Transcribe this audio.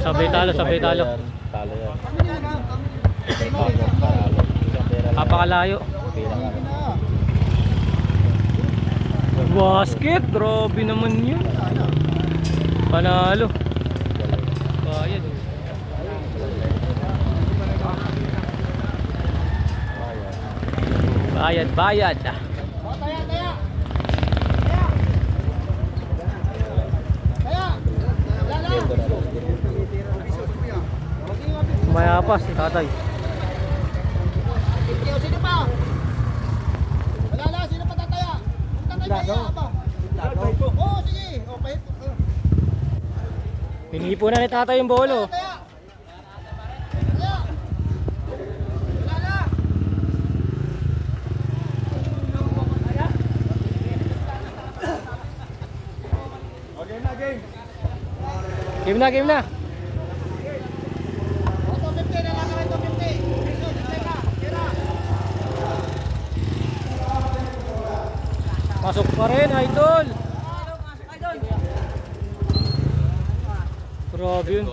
Sabay talo, sabay talo. Talo yan. Kapakalayo. Basket, grabe naman yun. Panalo. Bayad. Bayad, bayad. Maya pa si tatay. Sino pa? Wala na, sino pa tataya? Tataya pa. Oo, sige. Okay. Pinipo na ni tatay yung bolo. Taya. Taya. Wala na. Okay na, game. Game na, game na. Pasok pa rin, idol. Grabe yun.